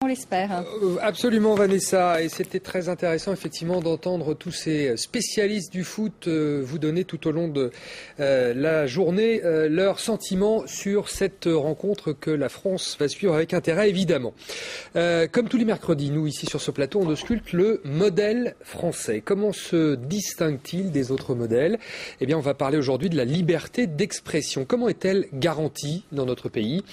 On l'espère. Absolument Vanessa, et c'était très intéressant effectivement d'entendre tous ces spécialistes du foot vous donner tout au long de la journée leurs sentiments sur cette rencontre que la France va suivre avec intérêt évidemment. Comme tous les mercredis, nous ici sur ce plateau on ausculte le modèle français. Comment se distingue-t-il des autres modèles? Eh bien on va parler aujourd'hui de la liberté d'expression. Comment est-elle garantie dans notre pays?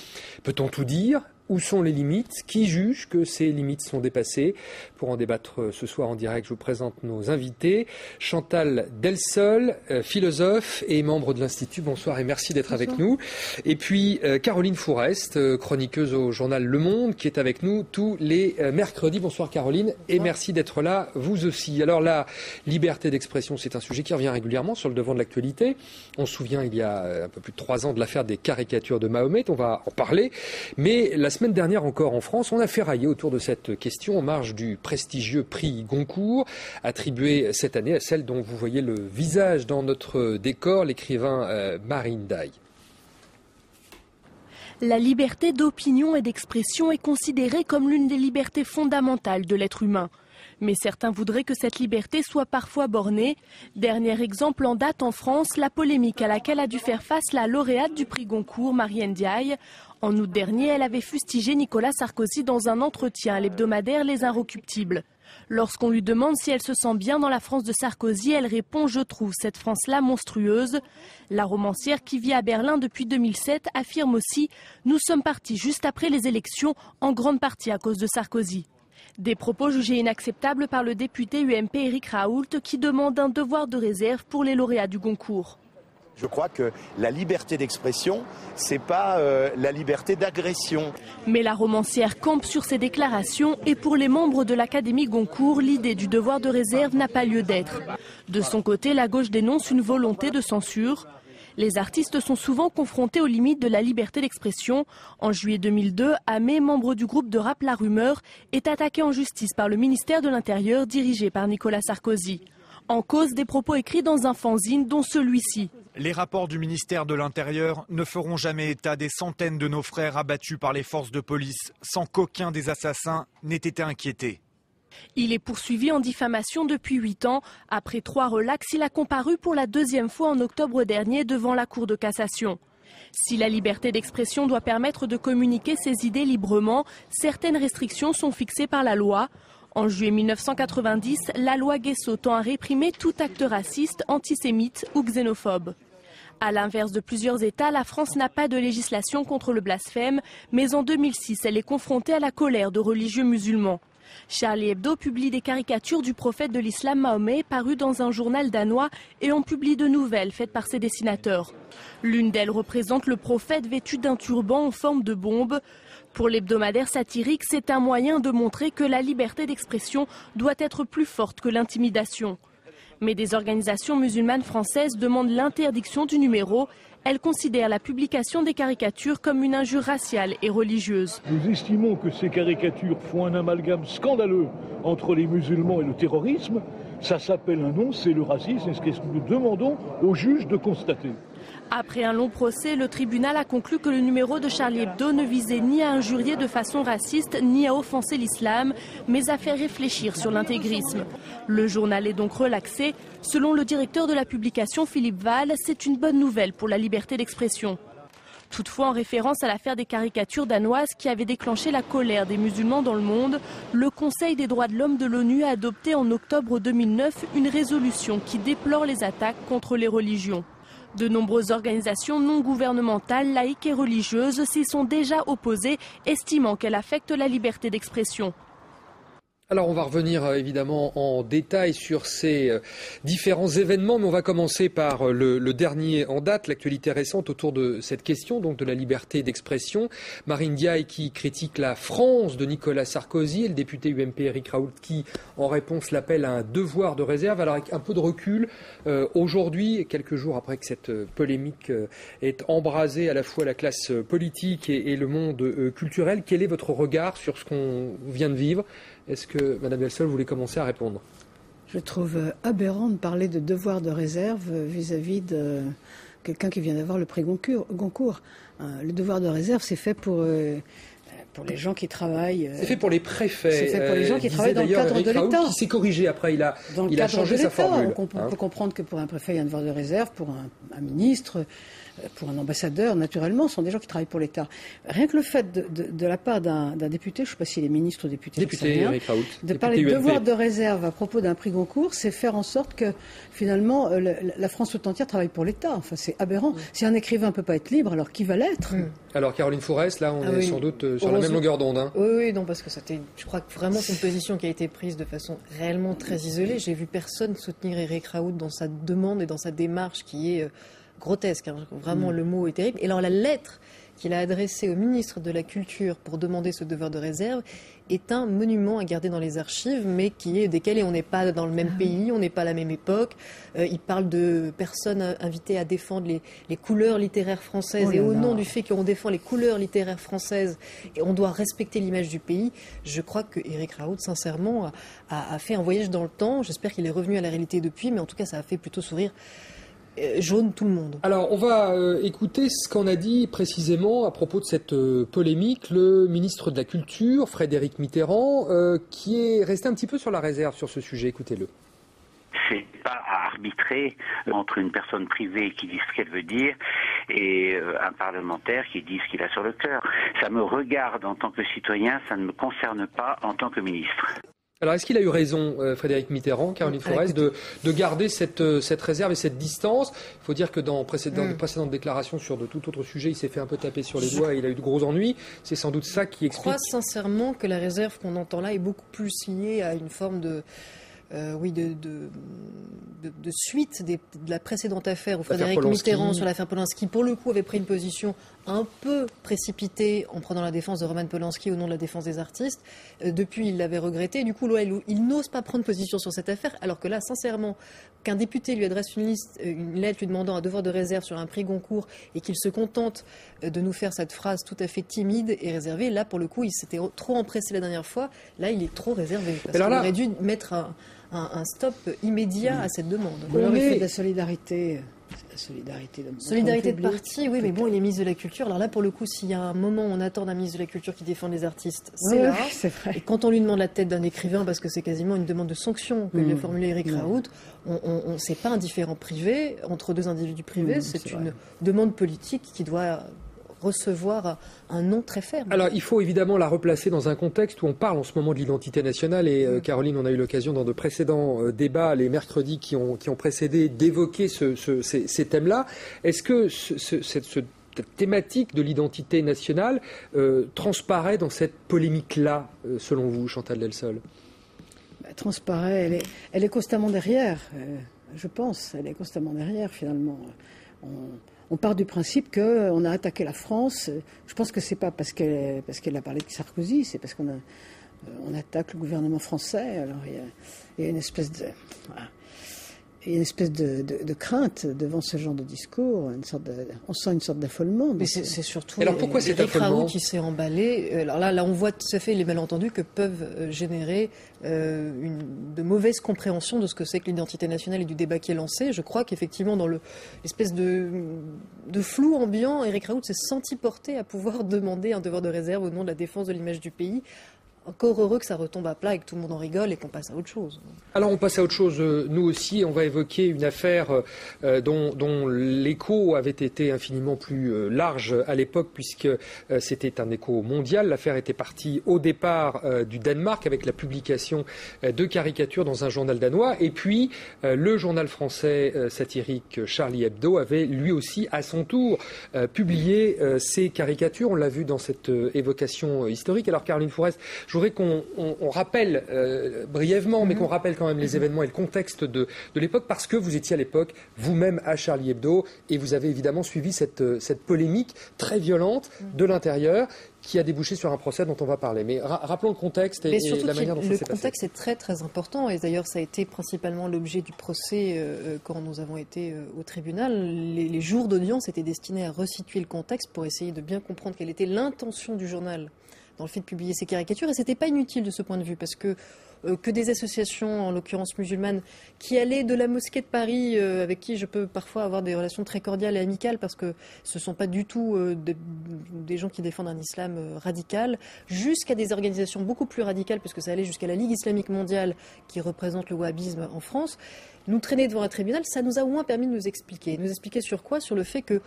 Peut-on tout dire? Où sont les limites? Qui juge que ces limites sont dépassées? Pour en débattre ce soir en direct, je vous présente nos invités. Chantal Delsol, philosophe et membre de l'Institut. Bonsoir et merci d'être avec nous. Et puis Caroline Fourest, chroniqueuse au journal Le Monde, qui est avec nous tous les mercredis. Bonsoir Caroline. Bonsoir. Et merci d'être là, vous aussi. Alors la liberté d'expression, c'est un sujet qui revient régulièrement sur le devant de l'actualité. On se souvient il y a un peu plus de 3 ans de l'affaire des caricatures de Mahomet. On va en parler. Mais la semaine dernière encore en France, on a ferraillé autour de cette question en marge du prestigieux prix Goncourt, attribué cette année à celle dont vous voyez le visage dans notre décor, l'écrivain Marine Daye. La liberté d'opinion et d'expression est considérée comme l'une des libertés fondamentales de l'être humain. Mais certains voudraient que cette liberté soit parfois bornée. Dernier exemple en date en France, la polémique à laquelle a dû faire face la lauréate du prix Goncourt, Marine Daye. En août dernier, elle avait fustigé Nicolas Sarkozy dans un entretien à l'hebdomadaire Les Inrecuptibles. Lorsqu'on lui demande si elle se sent bien dans la France de Sarkozy, elle répond « Je trouve cette France-là monstrueuse ». La romancière qui vit à Berlin depuis 2007 affirme aussi « Nous sommes partis juste après les élections, en grande partie à cause de Sarkozy ». Des propos jugés inacceptables par le député UMP Éric Raoult qui demande un devoir de réserve pour les lauréats du Goncourt. Je crois que la liberté d'expression, c'est pas la liberté d'agression. Mais la romancière campe sur ses déclarations et pour les membres de l'Académie Goncourt, l'idée du devoir de réserve n'a pas lieu d'être. De son côté, la gauche dénonce une volonté de censure. Les artistes sont souvent confrontés aux limites de la liberté d'expression. En juillet 2002, Amé, membre du groupe de rap La Rumeur, est attaqué en justice par le ministère de l'Intérieur dirigé par Nicolas Sarkozy. En cause des propos écrits dans un fanzine dont celui-ci. Les rapports du ministère de l'Intérieur ne feront jamais état des centaines de nos frères abattus par les forces de police sans qu'aucun des assassins n'ait été inquiété. Il est poursuivi en diffamation depuis 8 ans. Après 3 relax, il a comparu pour la 2e fois en octobre dernier devant la Cour de cassation. Si la liberté d'expression doit permettre de communiquer ses idées librement, certaines restrictions sont fixées par la loi. En juillet 1990, la loi Guesso tend à réprimer tout acte raciste, antisémite ou xénophobe. À l'inverse de plusieurs États, la France n'a pas de législation contre le blasphème, mais en 2006, elle est confrontée à la colère de religieux musulmans. Charlie Hebdo publie des caricatures du prophète de l'islam Mahomet parues dans un journal danois et en publie de nouvelles faites par ses dessinateurs. L'une d'elles représente le prophète vêtu d'un turban en forme de bombe. Pour l'hebdomadaire satirique, c'est un moyen de montrer que la liberté d'expression doit être plus forte que l'intimidation. Mais des organisations musulmanes françaises demandent l'interdiction du numéro. Elles considèrent la publication des caricatures comme une injure raciale et religieuse. Nous estimons que ces caricatures font un amalgame scandaleux entre les musulmans et le terrorisme. Ça s'appelle un nom, c'est le racisme, et ce que nous demandons aux juges de constater. Après un long procès, le tribunal a conclu que le numéro de Charlie Hebdo ne visait ni à injurier de façon raciste, ni à offenser l'islam, mais à faire réfléchir sur l'intégrisme. Le journal est donc relaxé. Selon le directeur de la publication, Philippe Val, c'est une bonne nouvelle pour la liberté d'expression. Toutefois, en référence à l'affaire des caricatures danoises qui avait déclenché la colère des musulmans dans le monde, le Conseil des droits de l'homme de l'ONU a adopté en octobre 2009 une résolution qui déplore les attaques contre les religions. De nombreuses organisations non gouvernementales, laïques et religieuses s'y sont déjà opposées, estimant qu'elle affecte la liberté d'expression. Alors on va revenir évidemment en détail sur ces différents événements, mais on va commencer par le dernier en date, l'actualité récente autour de cette question, donc de la liberté d'expression. Marine Daye qui critique la France de Nicolas Sarkozy et le député UMP Éric Raoult qui, en réponse, l'appelle à un devoir de réserve. Alors avec un peu de recul, aujourd'hui, quelques jours après que cette polémique ait embrasé à la fois la classe politique et le monde culturel, quel est votre regard sur ce qu'on vient de vivre ? Est-ce que Mme Delsol voulait commencer à répondre ? Je trouve aberrant de parler de devoir de réserve vis-à-vis de quelqu'un qui vient d'avoir le prix Goncourt. Le devoir de réserve, c'est fait pour pour les gens qui travaillent. C'est fait pour les préfets. C'est fait pour les gens qui travaillent dans le cadre de l'État. Qui s'est corrigé après, il a changé sa formule. On peut comprendre que pour un préfet, il y a un devoir de réserve, pour un ministre, pour un ambassadeur, naturellement, ce sont des gens qui travaillent pour l'État. Rien que le fait de la part d'un député, je ne sais pas s'il est ministre ou député, Eric Raoult, de parler de devoir de réserve à propos d'un prix Goncourt, c'est faire en sorte que finalement la France tout entière travaille pour l'État. Enfin, c'est aberrant. Si un écrivain ne peut pas être libre, alors qui va l'être? Alors Caroline Fourest, là, on est sans doute sur la même longueur d'onde. Hein. Oui, non, parce que je crois que vraiment c'est une position qui a été prise de façon réellement très isolée. J'ai vu personne soutenir Eric Raoult dans sa demande et dans sa démarche qui est grotesque. Hein. Vraiment, le mot est terrible. Et alors la lettre qu'il a adressée au ministre de la Culture pour demander ce devoir de réserve est un monument à garder dans les archives, mais qui est décalé. On n'est pas dans le même pays, on n'est pas à la même époque. Il parle de personnes invitées à défendre les couleurs littéraires françaises. Et au nom du fait qu'on défend les couleurs littéraires françaises, et on doit respecter l'image du pays, je crois que Eric Raoult, sincèrement, a fait un voyage dans le temps. J'espère qu'il est revenu à la réalité depuis, mais en tout cas, ça a fait plutôt sourire jaune tout le monde. Alors, on va écouter ce qu'en a dit précisément à propos de cette polémique le ministre de la Culture, Frédéric Mitterrand, qui est resté un petit peu sur la réserve sur ce sujet. Écoutez-le. C'est pas à arbitrer entre une personne privée qui dit ce qu'elle veut dire et un parlementaire qui dit ce qu'il a sur le cœur. Ça me regarde en tant que citoyen, ça ne me concerne pas en tant que ministre. Alors, est-ce qu'il a eu raison, Frédéric Mitterrand, Caroline Fourest, de garder cette réserve et cette distance? Il faut dire que dans de précédentes déclarations sur de tout autre sujet, il s'est fait un peu taper sur les doigts et il a eu de gros ennuis. C'est sans doute ça qui explique... Je crois sincèrement que la réserve qu'on entend là est beaucoup plus liée à une forme de suite de la précédente affaire où Frédéric Mitterrand sur l'affaire Polanski, pour le coup, avait pris une position un peu précipitée en prenant la défense de Roman Polanski au nom de la défense des artistes. Depuis, il l'avait regretté. Du coup, il n'ose pas prendre position sur cette affaire, alors que là, sincèrement, qu'un député lui adresse une lettre lui demandant un devoir de réserve sur un prix Goncourt et qu'il se contente de nous faire cette phrase tout à fait timide et réservée, là, pour le coup, il s'était trop empressé la dernière fois. Là, il est trop réservé. Parce qu'il aurait dû mettre un stop immédiat à cette demande. On aurait fait de la solidarité. Solidarité de parti, oui, mais bon, il est ministre de la Culture. Alors là, pour le coup, s'il y a un moment où on attend d'un ministre de la Culture qui défend les artistes, c'est là. C'est vrai. Et quand on lui demande la tête d'un écrivain, parce que c'est quasiment une demande de sanction que lui a formulée Eric Raoult, c'est pas un différend privé entre deux individus privés, c'est une demande politique qui doit recevoir un nom très ferme. Alors, il faut évidemment la replacer dans un contexte où on parle en ce moment de l'identité nationale et Caroline, on a eu l'occasion dans de précédents débats, les mercredis qui ont précédé, d'évoquer ces thèmes-là. Est-ce que cette thématique de l'identité nationale transparaît dans cette polémique-là, selon vous, Chantal Delsol? Transparaît, elle est constamment derrière, je pense. Elle est constamment derrière, finalement. On part du principe qu'on a attaqué la France. Je pense que c'est pas parce qu'elle a parlé de Sarkozy, c'est parce qu'on attaque le gouvernement français. Alors il y a une espèce de crainte devant ce genre de discours. On sent une sorte d'affolement. Mais c'est surtout alors pourquoi cet affolement qui s'est emballé. Alors là, on voit tout à fait les malentendus que peuvent générer de mauvaises compréhensions de ce que c'est que l'identité nationale et du débat qui est lancé. Je crois qu'effectivement, dans l'espèce de flou ambiant, Eric Raoult s'est senti porté à pouvoir demander un devoir de réserve au nom de la défense de l'image du pays. Encore heureux que ça retombe à plat et que tout le monde en rigole et qu'on passe à autre chose. Alors on passe à autre chose, nous aussi, on va évoquer une affaire dont l'écho avait été infiniment plus large à l'époque puisque c'était un écho mondial. L'affaire était partie au départ du Danemark avec la publication de caricatures dans un journal danois et puis le journal français satirique Charlie Hebdo avait lui aussi à son tour publié ces caricatures. On l'a vu dans cette évocation historique. Alors Caroline Fourest, je voudrais qu'on rappelle brièvement, mais qu'on rappelle quand même les événements et le contexte de l'époque, parce que vous étiez à l'époque vous-même à Charlie Hebdo et vous avez évidemment suivi cette polémique très violente de l'intérieur qui a débouché sur un procès dont on va parler. Mais rappelons le contexte et la manière dont ça s'est passé. Le contexte est très très important et d'ailleurs ça a été principalement l'objet du procès quand nous avons été au tribunal. Les jours d'audience étaient destinés à resituer le contexte pour essayer de bien comprendre quelle était l'intention du journal dans le fait de publier ces caricatures. Et c'était pas inutile de ce point de vue, parce que des associations, en l'occurrence musulmanes, qui allaient de la mosquée de Paris, avec qui je peux parfois avoir des relations très cordiales et amicales, parce que ce ne sont pas du tout des gens qui défendent un islam radical, jusqu'à des organisations beaucoup plus radicales, parce que ça allait jusqu'à la Ligue islamique mondiale, qui représente le wahhabisme en France, nous traîner devant un tribunal, ça nous a au moins permis de nous expliquer. Nous expliquer sur quoi? Sur le fait que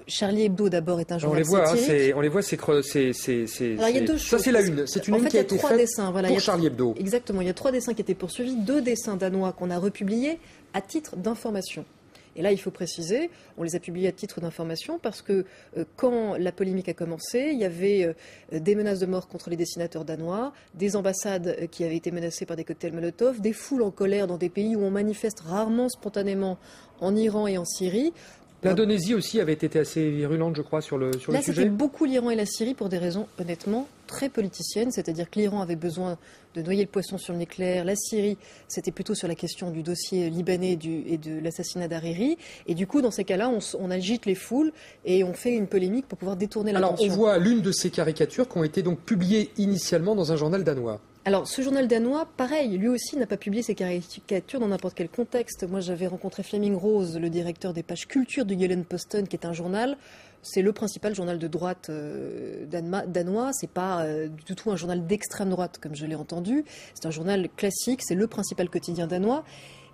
Charlie Hebdo, d'abord, est un journal satirique. On les voit, Alors, il y a deux choses. Ça, c'est la une. C'est une en une fait, qui a il y a été trois faite dessins. Voilà, pour Charlie Hebdo. Exactement. Il y a 3 dessins qui étaient poursuivis, 2 dessins danois qu'on a republiés à titre d'information. Et là, il faut préciser, on les a publiés à titre d'information parce que quand la polémique a commencé, il y avait des menaces de mort contre les dessinateurs danois, des ambassades qui avaient été menacées par des cocktails Molotov, des foules en colère dans des pays où on manifeste rarement spontanément, en Iran et en Syrie. L'Indonésie aussi avait été assez virulente, je crois, sur le sujet. Là, c'était beaucoup l'Iran et la Syrie pour des raisons, honnêtement, très politiciennes. C'est-à-dire que l'Iran avait besoin de noyer le poisson sur le nucléaire. La Syrie, c'était plutôt sur la question du dossier libanais et de l'assassinat d'Hariri. Et du coup, dans ces cas-là, on agite les foules et on fait une polémique pour pouvoir détourner l'attention. Alors, on voit l'une de ces caricatures qui ont été donc publiées initialement dans un journal danois. Alors, ce journal danois, pareil, lui aussi n'a pas publié ses caricatures dans n'importe quel contexte. Moi, j'avais rencontré Flemming Rose, le directeur des pages culture du Jyllands-Posten, qui est un journal. C'est le principal journal de droite danois. C'est pas du tout un journal d'extrême droite, comme je l'ai entendu. C'est un journal classique. C'est le principal quotidien danois,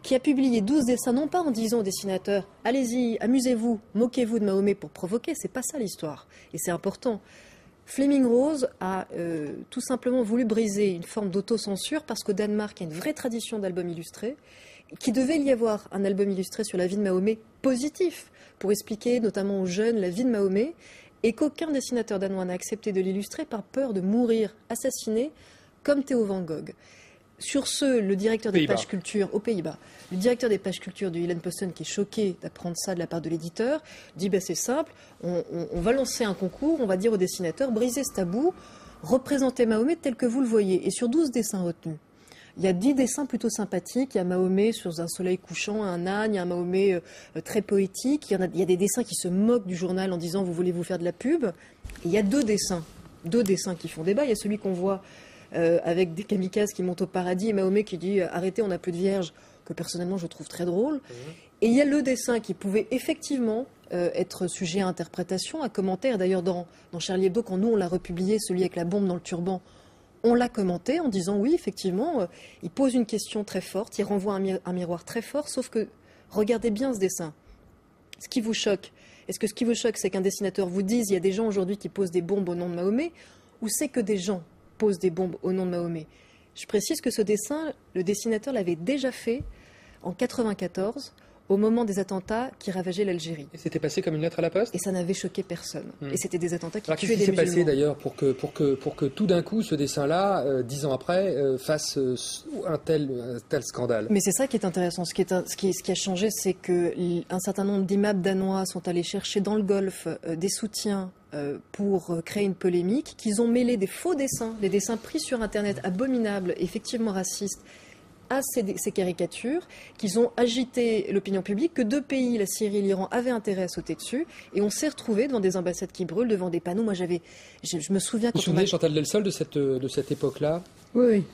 qui a publié 12 dessins, non pas en disant aux dessinateurs « Allez-y, amusez-vous, moquez-vous de Mahomet pour provoquer ». C'est pas ça l'histoire. Et c'est important. Flemming Rose a tout simplement voulu briser une forme d'autocensure parce qu'au Danemark, il y a une vraie tradition d'albums illustrés, qu'il devait y avoir un album illustré sur la vie de Mahomet positif pour expliquer notamment aux jeunes la vie de Mahomet, et qu'aucun dessinateur danois n'a accepté de l'illustrer par peur de mourir assassiné comme Theo van Gogh. Sur ce, le directeur des pages culture aux Pays-Bas, le directeur des pages culture du Jyllands-Posten, qui est choqué d'apprendre ça de la part de l'éditeur, dit c'est simple, on va lancer un concours, on va dire aux dessinateurs, brisez ce tabou, représentez Mahomet tel que vous le voyez. Et sur 12 dessins retenus, il y a 10 dessins plutôt sympathiques. Il y a Mahomet sur un soleil couchant, un âne, il y a un Mahomet très poétique. Il y a des dessins qui se moquent du journal en disant vous voulez vous faire de la pub. Et il y a 2 dessins qui font débat. Il y a celui qu'on voit avec des kamikazes qui montent au paradis et Mahomet qui dit arrêtez, on n'a plus de vierges, que personnellement je trouve très drôle. Et il y a le dessin qui pouvait effectivement être sujet à interprétation, à commentaire. D'ailleurs, dans Charlie Hebdo, quand nous on l'a republié, celui avec la bombe dans le turban, on l'a commenté en disant oui, effectivement, il pose une question très forte, il renvoie un miroir très fort, sauf que regardez bien ce dessin. Ce qui vous choque, est-ce que ce qui vous choque, c'est qu'un dessinateur vous dise il y a des gens aujourd'hui qui posent des bombes au nom de Mahomet, ou c'est que des gens posent des bombes au nom de Mahomet? Je précise que ce dessin, le dessinateur l'avait déjà fait en 1994, au moment des attentats qui ravageaient l'Algérie. Et c'était passé comme une lettre à la poste? Et ça n'avait choqué personne. Et c'était des attentats qui tuaient des musulmans. Qu'est-ce qui s'est passé d'ailleurs pour que tout d'un coup, ce dessin-là, 10 ans après, fasse un tel scandale? Mais c'est ça qui est intéressant. Ce qui a changé, c'est qu'un certain nombre d'imables danois sont allés chercher dans le Golfe des soutiens pour créer une polémique, qu'ils ont mêlé des faux dessins, des dessins pris sur Internet, abominables, effectivement racistes, à ces caricatures, qu'ils ont agité l'opinion publique, que 2 pays, la Syrie et l'Iran, avaient intérêt à sauter dessus, et on s'est retrouvé devant des ambassades qui brûlent, devant des panneaux. Moi, je me souviens... Vous vous souvenez, Chantal Delsol, de cette époque-là? Oui.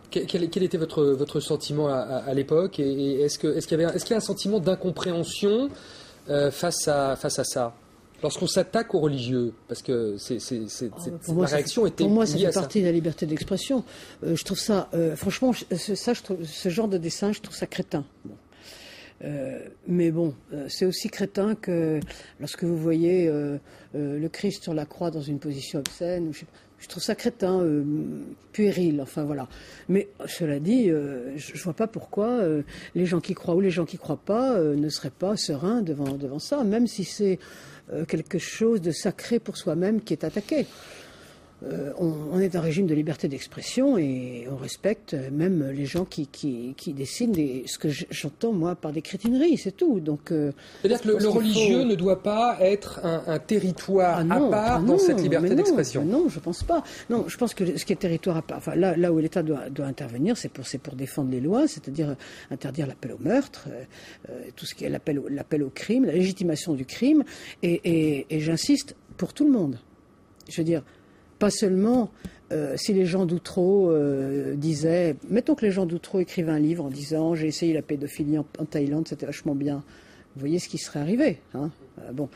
Quel était votre sentiment à l'époque, et est-ce qu'il y a un sentiment d'incompréhension face à ça? Lorsqu'on s'attaque aux religieux, parce que la réaction était liée à ça. Pour moi, ça fait partie de la liberté d'expression. Je trouve ça, franchement, ce genre de dessin, je trouve ça crétin. Bon. Mais bon, c'est aussi crétin que lorsque vous voyez le Christ sur la croix dans une position obscène. Je trouve ça crétin, puéril, enfin voilà. Mais cela dit, je vois pas pourquoi les gens qui croient ou les gens qui croient pas ne seraient pas sereins devant ça, même si c'est quelque chose de sacré pour soi-même qui est attaqué. On est un régime de liberté d'expression et on respecte même les gens qui dessinent ce que j'entends moi par des crétineries, c'est tout. Donc, c'est-à-dire que le religieux ne doit pas être un territoire à part dans cette liberté d'expression. Non, je pense pas. Non, je pense que ce qui est territoire à part, enfin là où l'État doit intervenir, c'est pour défendre les lois, c'est-à-dire interdire l'appel au meurtre, tout ce qui est l'appel au crime, la légitimation du crime, et j'insiste pour tout le monde. Je veux dire. pas seulement si les gens d'Outreau disaient... Mettons que les gens d'Outreau écrivent un livre en disant « J'ai essayé la pédophilie en Thaïlande, c'était vachement bien ». Vous voyez ce qui serait arrivé. Hein. Bon.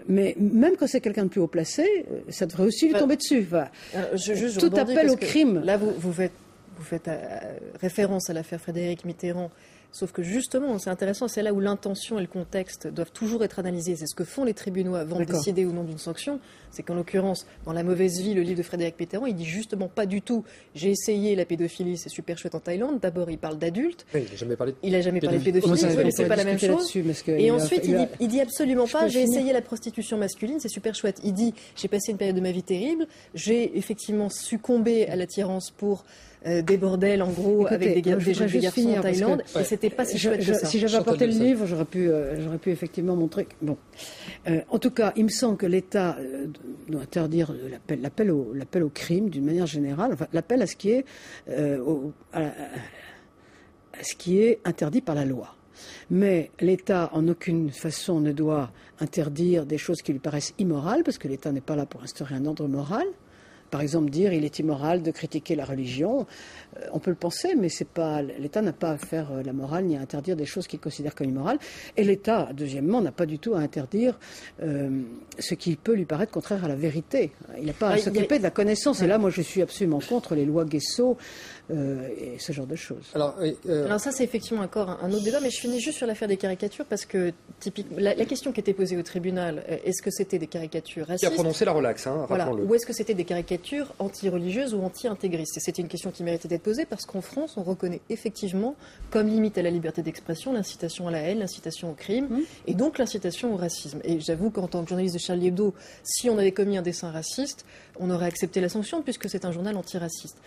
Mais même quand c'est quelqu'un de plus haut placé, ça devrait aussi lui tomber dessus. Enfin, tout appel au crime. Là, vous faites référence à l'affaire Frédéric Mitterrand. Sauf que justement, c'est intéressant, c'est là où l'intention et le contexte doivent toujours être analysés. C'est ce que font les tribunaux avant de décider ou non d'une sanction. C'est qu'en l'occurrence, dans La mauvaise vie, le livre de Frédéric Mitterrand, il dit justement pas du tout « j'ai essayé la pédophilie, c'est super chouette en Thaïlande ». D'abord, il parle d'adultes. Oui, il n'a jamais parlé de pédophilie, c'est pas la même chose. Et ensuite, il dit absolument pas « j'ai essayé la prostitution masculine, c'est super chouette ». Il dit « j'ai passé une période de ma vie terrible, j'ai effectivement succombé à l'attirance pour... des bordels en gros. Écoutez, avec des jeunes garçons en Thaïlande et c'était pas si chouette que ça. Si j'avais apporté le livre, j'aurais pu effectivement montrer. Bon, en tout cas, il me semble que l'État doit interdire l'appel au crime d'une manière générale, enfin, l'appel à ce qui est interdit par la loi. Mais l'État, en aucune façon, ne doit interdire des choses qui lui paraissent immorales, parce que l'État n'est pas là pour instaurer un ordre moral. Par exemple, dire il est immoral de critiquer la religion, on peut le penser, mais l'État n'a pas à faire la morale ni à interdire des choses qu'il considère comme immorales. Et l'État, deuxièmement, n'a pas du tout à interdire ce qui peut lui paraître contraire à la vérité. Il n'a pas à s'occuper de la connaissance. Et là, moi, je suis absolument contre les lois Guesso et ce genre de choses. Alors ça, c'est effectivement encore un autre débat, mais je finis juste sur l'affaire des caricatures, parce que typiquement, la question qui était posée au tribunal, est-ce que c'était des caricatures racistes ? Qui a prononcé la relaxe, rappelons-le. Ou est-ce que c'était des caricatures anti-religieuses ou anti-intégristes ? Et c'était une question qui méritait d'être posée, parce qu'en France, on reconnaît effectivement comme limite à la liberté d'expression l'incitation à la haine, l'incitation au crime, et donc l'incitation au racisme. Et j'avoue qu'en tant que journaliste de Charlie Hebdo, si on avait commis un dessin raciste, on aurait accepté la sanction, puisque c'est un journal antiraciste.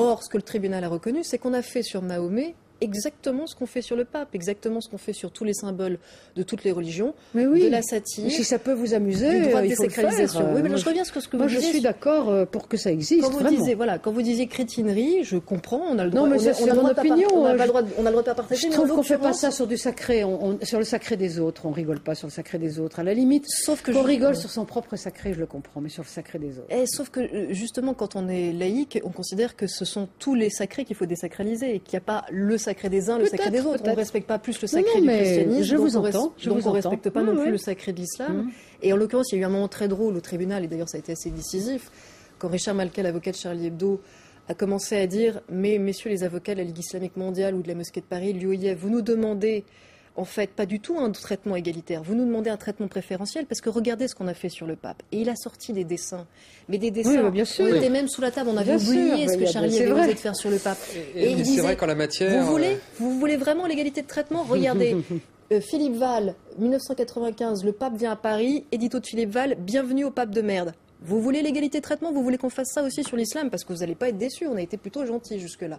Or, ce que le tribunal a reconnu, c'est qu'on a fait sur Mahomet exactement ce qu'on fait sur le pape, exactement ce qu'on fait sur tous les symboles de toutes les religions, de la satire. Si ça peut vous amuser, du droit de il faut désacralisation. le faire. Oui, mais je reviens sur ce que vous disiez. Moi, je suis d'accord pour que ça existe. Quand vous disiez crétinerie, je comprends, on a le Non, droit. mais c'est mon opinion. On a le droit de pas partager. Je trouve qu'on fait pas ça sur du sacré, sur le sacré des autres. On rigole pas sur le sacré des autres. À la limite, sauf que qu'on rigole sur son propre sacré, je le comprends, mais sur le sacré des autres. Sauf que justement, quand on est laïque, on considère que ce sont tous les sacrés qu'il faut désacraliser et qu'il n'y a pas le sacré des uns, le sacré des autres. On ne respecte pas plus le sacré du christianisme. Je vous entends. Donc on ne respecte pas non plus le sacré de l'islam. Et en l'occurrence, il y a eu un moment très drôle au tribunal, et d'ailleurs ça a été assez décisif, quand Richard Malka, l'avocat de Charlie Hebdo, a commencé à dire « Mais messieurs les avocats de la Ligue islamique mondiale ou de la mosquée de Paris, l'UOIF, vous nous demandez en fait pas du tout un traitement égalitaire, vous nous demandez un traitement préférentiel, parce que regardez ce qu'on a fait sur le pape. » Et il a sorti des dessins. Mais des dessins, bien sûr. on était même sous la table, on avait oublié ce que Charlie avait osé de faire sur le pape. Et il disait, c'est vrai qu'en la matière... Vous voulez vraiment l'égalité de traitement ? Regardez, Philippe Val, 1995, le pape vient à Paris, édito de Philippe Val, bienvenue au pape de merde. Vous voulez l'égalité de traitement ? Vous voulez qu'on fasse ça aussi sur l'islam ? Parce que vous n'allez pas être déçus, on a été plutôt gentils jusque-là.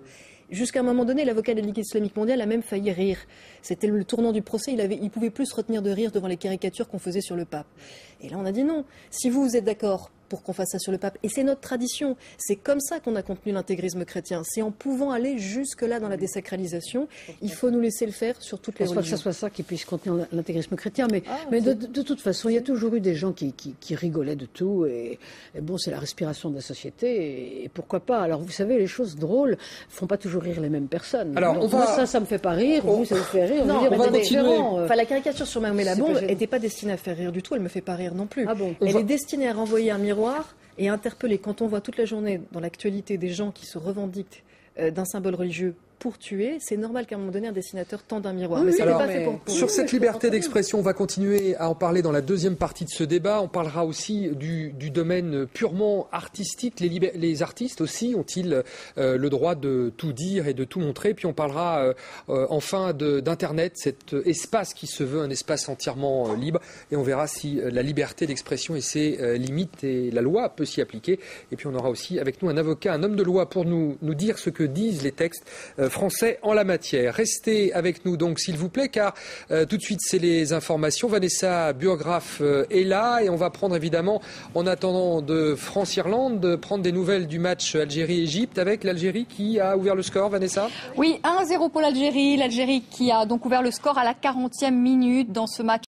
Jusqu'à un moment donné, l'avocat de la Ligue islamique mondiale a même failli rire. C'était le tournant du procès, il pouvait plus se retenir de rire devant les caricatures qu'on faisait sur le pape. Et là, on a dit non. Si vous êtes d'accord pour qu'on fasse ça sur le pape, et c'est notre tradition, c'est comme ça qu'on a contenu l'intégrisme chrétien, c'est en pouvant aller jusque-là dans la désacralisation, il faut nous laisser le faire sur toutes les religions. Je ne pense pas que ça soit ça qui puisse contenir l'intégrisme chrétien, mais de toute façon, il y a toujours eu des gens qui rigolaient de tout, et bon, c'est la respiration de la société, et pourquoi pas. Alors, vous savez, les choses drôles ne font pas toujours rire les mêmes personnes. Alors, moi, ça me fait pas rire, vous, ça vous fait rire. Non, on va continuer. La caricature sur Mahomet la bombe n'était pas destinée à faire rire du tout, elle me fait pas rire non plus. Elle est destinée à renvoyer un miroir et à interpeller. Quand on voit toute la journée dans l'actualité des gens qui se revendiquent d'un symbole religieux pour tuer, c'est normal qu'à un moment donné, un dessinateur tende un miroir. Mais alors, pas fait pour sur cette liberté d'expression, on va continuer à en parler dans la deuxième partie de ce débat. On parlera aussi du domaine purement artistique. Les artistes aussi ont-ils le droit de tout dire et de tout montrer? Puis on parlera enfin d'Internet, cet espace qui se veut un espace entièrement libre. Et on verra si la liberté d'expression et ses limites et la loi peut s'y appliquer. Et puis on aura aussi avec nous un avocat, un homme de loi pour nous dire ce que disent les textes français en la matière. Restez avec nous donc s'il vous plaît, car tout de suite c'est les informations. Vanessa Burgraff est là et on va prendre évidemment, en attendant de France-Irlande, prendre des nouvelles du match Algérie-Égypte avec l'Algérie qui a ouvert le score. Vanessa ? Oui, 1-0 pour l'Algérie. L'Algérie qui a donc ouvert le score à la 40e minute dans ce match